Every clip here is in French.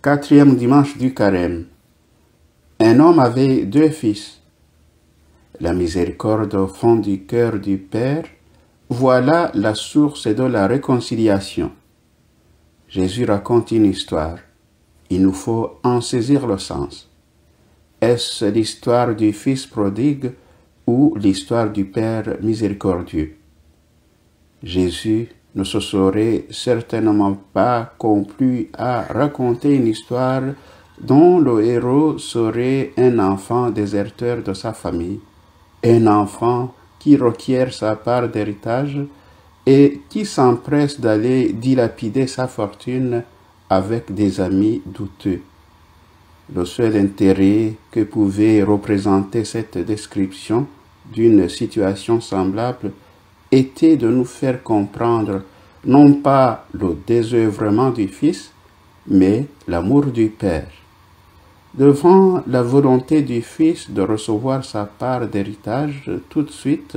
Quatrième dimanche du carême. Un homme avait 2 fils. La miséricorde au fond du cœur du Père, voilà la source de la réconciliation. Jésus raconte une histoire. Il nous faut en saisir le sens. Est-ce l'histoire du fils prodigue ou l'histoire du Père miséricordieux? Jésus ne se serait certainement pas complu à raconter une histoire dont le héros serait un enfant déserteur de sa famille, un enfant qui requiert sa part d'héritage et qui s'empresse d'aller dilapider sa fortune avec des amis douteux. Le seul intérêt que pouvait représenter cette description d'une situation semblable était de nous faire comprendre non pas le désœuvrement du Fils, mais l'amour du Père. Devant la volonté du Fils de recevoir sa part d'héritage tout de suite,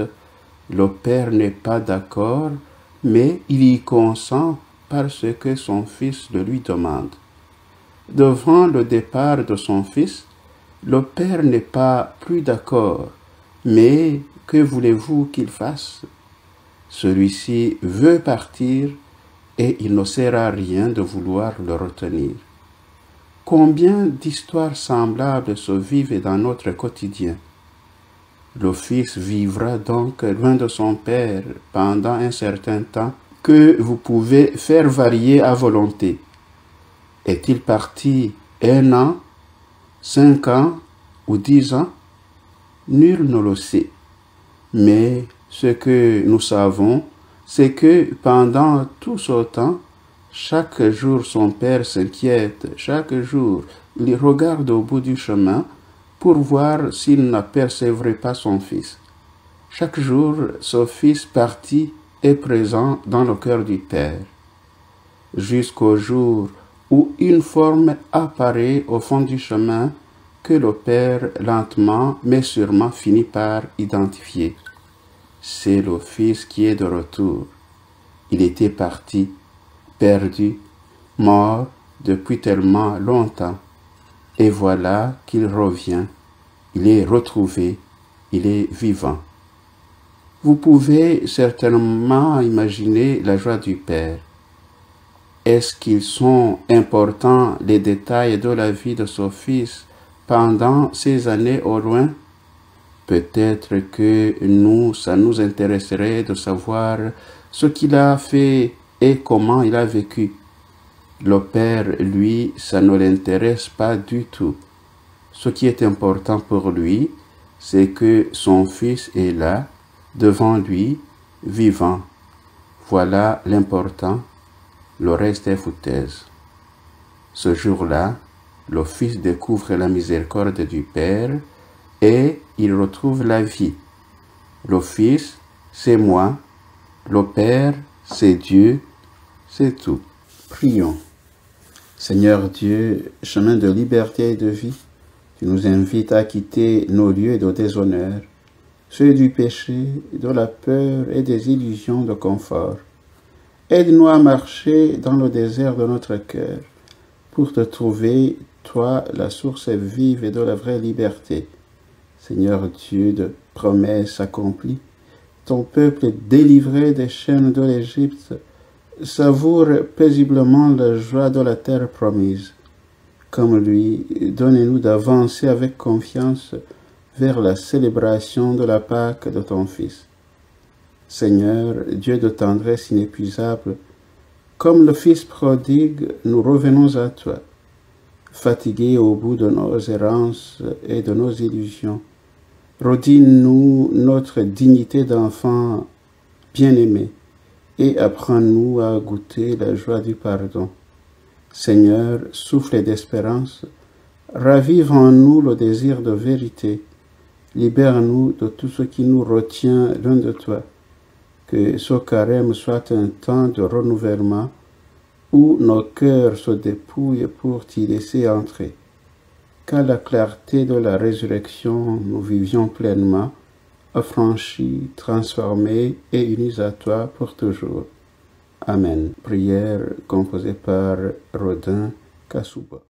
le Père n'est pas d'accord, mais il y consent parce que son Fils le lui demande. Devant le départ de son Fils, le Père n'est pas plus d'accord, mais que voulez-vous qu'il fasse? Celui-ci veut partir et il ne sert à rien de vouloir le retenir. Combien d'histoires semblables se vivent dans notre quotidien? Le Fils vivra donc loin de son Père pendant un certain temps que vous pouvez faire varier à volonté. Est-il parti 1 an, 5 ans ou 10 ans? Nul ne le sait. Mais ce que nous savons, c'est que pendant tout ce temps, chaque jour son Père s'inquiète, chaque jour il regarde au bout du chemin pour voir s'il n'apercevrait pas son Fils. Chaque jour, ce Fils parti est présent dans le cœur du Père, jusqu'au jour où une forme apparaît au fond du chemin que le Père lentement mais sûrement finit par identifier. C'est le Fils qui est de retour. Il était parti, perdu, mort depuis tellement longtemps. Et voilà qu'il revient. Il est retrouvé. Il est vivant. Vous pouvez certainement imaginer la joie du Père. Est-ce qu'ils sont importants les détails de la vie de son Fils pendant ces années au loin? Peut-être que ça nous intéresserait de savoir ce qu'il a fait et comment il a vécu. Le Père, lui, ça ne l'intéresse pas du tout. Ce qui est important pour lui, c'est que son Fils est là, devant lui, vivant. Voilà l'important, le reste est foutaise. Ce jour-là, le Fils découvre la miséricorde du Père et il retrouve la vie. Le Fils, c'est moi. Le Père, c'est Dieu. C'est tout. Prions. Seigneur Dieu, chemin de liberté et de vie, tu nous invites à quitter nos lieux de déshonneur, ceux du péché, de la peur et des illusions de confort. Aide-nous à marcher dans le désert de notre cœur pour te trouver, toi, la source vive et de la vraie liberté. Seigneur Dieu de promesses accomplies, ton peuple délivré des chaînes de l'Égypte savoure paisiblement la joie de la terre promise. Comme lui, donnez-nous d'avancer avec confiance vers la célébration de la Pâque de ton Fils. Seigneur, Dieu de tendresse inépuisable, comme le Fils prodigue, nous revenons à toi, fatigués au bout de nos errances et de nos illusions. Redis-nous notre dignité d'enfant bien-aimé et apprends-nous à goûter la joie du pardon. Seigneur, souffle d'espérance, ravive en nous le désir de vérité, libère-nous de tout ce qui nous retient loin de toi. Que ce carême soit un temps de renouvellement où nos cœurs se dépouillent pour t'y laisser entrer. Qu'à la clarté de la résurrection, nous vivions pleinement, affranchis, transformés et unis à toi pour toujours. Amen. Prière composée par Rodin Kasuba.